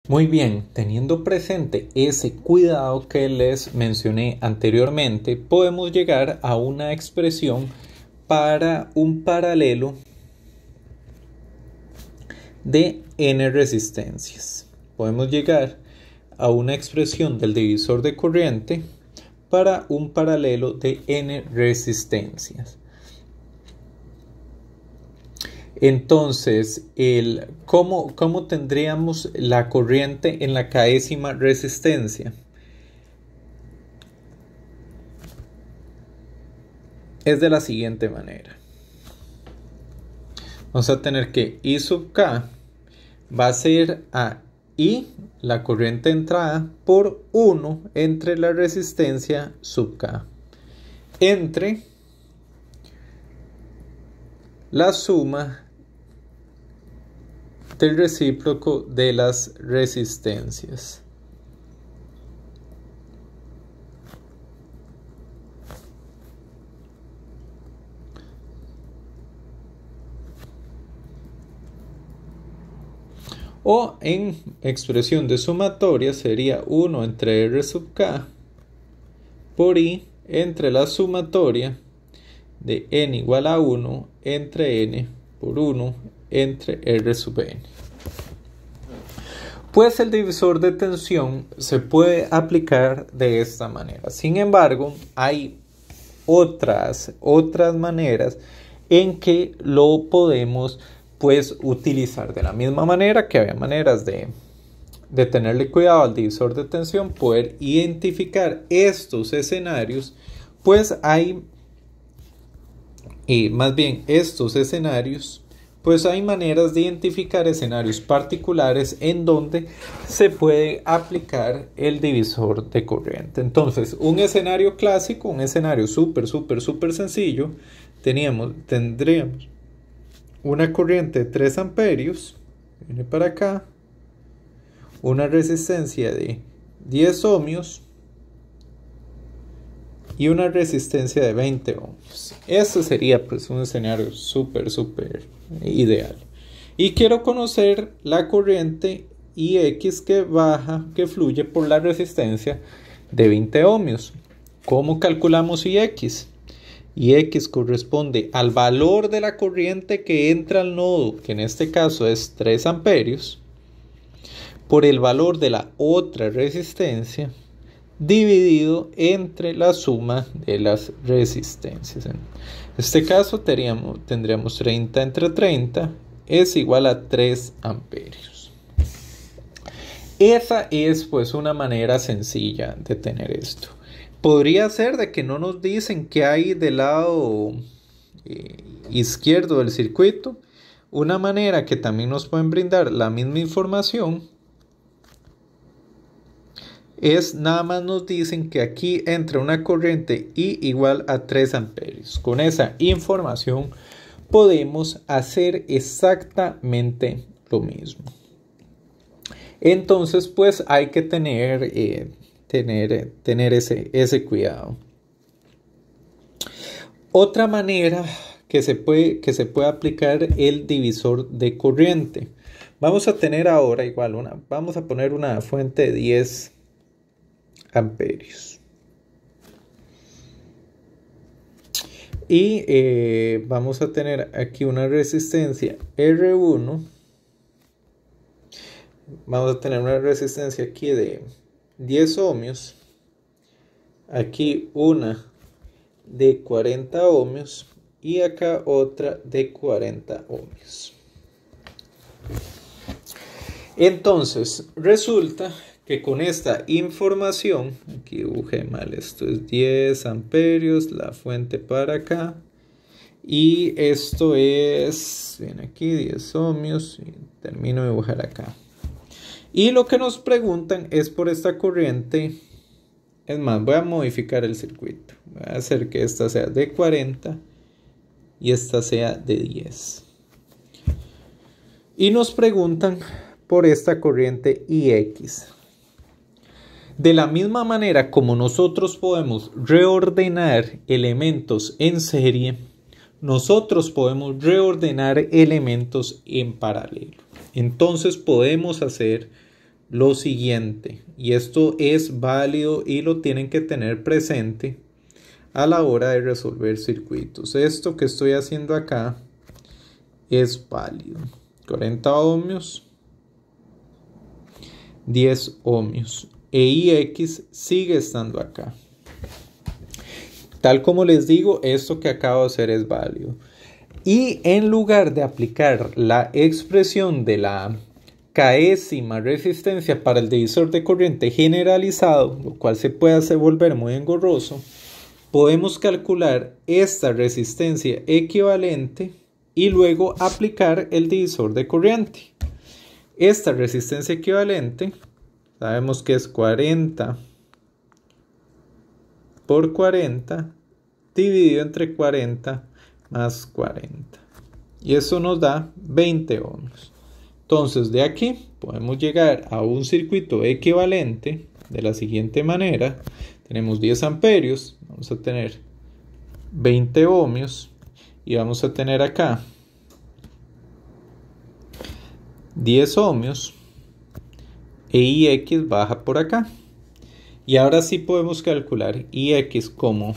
Muy bien, teniendo presente ese cuidado que les mencioné anteriormente, podemos llegar a una expresión para un paralelo de n resistencias. Podemos llegar a una expresión del divisor de corriente para un paralelo de n resistencias. Entonces, ¿cómo tendríamos la corriente en la késima resistencia? Es de la siguiente manera. Vamos a tener que I sub K va a ser a I, la corriente de entrada, por 1 entre la resistencia sub K, entre la suma del recíproco de las resistencias. O en expresión de sumatoria sería 1 entre R sub K por I entre la sumatoria de n igual a 1 entre n por 1 entre R sub n. Pues el divisor de tensión se puede aplicar de esta manera. Sin embargo, hay otras maneras en que lo podemos utilizar de la misma manera que había maneras de tenerle cuidado al divisor de tensión, poder identificar estos escenarios, hay maneras de identificar escenarios particulares en donde se puede aplicar el divisor de corriente. Entonces, un escenario clásico, un escenario súper sencillo, tendríamos una corriente de 3 amperios, viene para acá, una resistencia de 10 ohmios y una resistencia de 20 ohmios. Este sería un escenario súper ideal. Y quiero conocer la corriente IX que fluye por la resistencia de 20 ohmios. ¿Cómo calculamos IX? IX corresponde al valor de la corriente que entra al nodo, que en este caso es 3 amperios, por el valor de la otra resistencia, dividido entre la suma de las resistencias. En este caso tendríamos 30 entre 30 es igual a 3 amperios. Esa es una manera sencilla de tener esto. Podría ser de que no nos dicen qué hay del lado izquierdo del circuito. Una manera que también nos pueden brindar la misma información es nada más nos dicen que aquí entra una corriente I igual a 3 amperios. Con esa información podemos hacer exactamente lo mismo. Entonces, hay que tener ese cuidado. Otra manera que se puede aplicar el divisor de corriente. Vamos a tener ahora vamos a poner una fuente de 10 amperios. Y vamos a tener aquí una resistencia R1. Vamos a tener una resistencia aquí de 10 ohmios. Aquí una de 40 ohmios. Y acá otra de 40 ohmios. Entonces, resulta que con esta información, aquí dibujé mal, esto es 10 amperios, la fuente para acá, y esto es, bien aquí, 10 ohmios, y termino de dibujar acá. Y lo que nos preguntan es por esta corriente, es más, voy a modificar el circuito, voy a hacer que esta sea de 40 y esta sea de 10. Y nos preguntan por esta corriente IX. De la misma manera como nosotros podemos reordenar elementos en serie, nosotros podemos reordenar elementos en paralelo. Entonces podemos hacer lo siguiente, y esto es válido y lo tienen que tener presente a la hora de resolver circuitos. Esto que estoy haciendo acá es válido. 40 ohmios, 10 ohmios. E IX sigue estando acá. Tal como les digo, esto que acabo de hacer es válido. Y en lugar de aplicar la expresión de la késima resistencia para el divisor de corriente generalizado, lo cual se puede hacer volver muy engorroso, podemos calcular esta resistencia equivalente y luego aplicar el divisor de corriente. Esta resistencia equivalente sabemos que es 40 por 40 dividido entre 40 más 40. Y eso nos da 20 ohmios. Entonces de aquí podemos llegar a un circuito equivalente de la siguiente manera. Tenemos 10 amperios, vamos a tener 20 ohmios y vamos a tener acá 10 ohmios e IX baja por acá. Y ahora sí podemos calcular IX como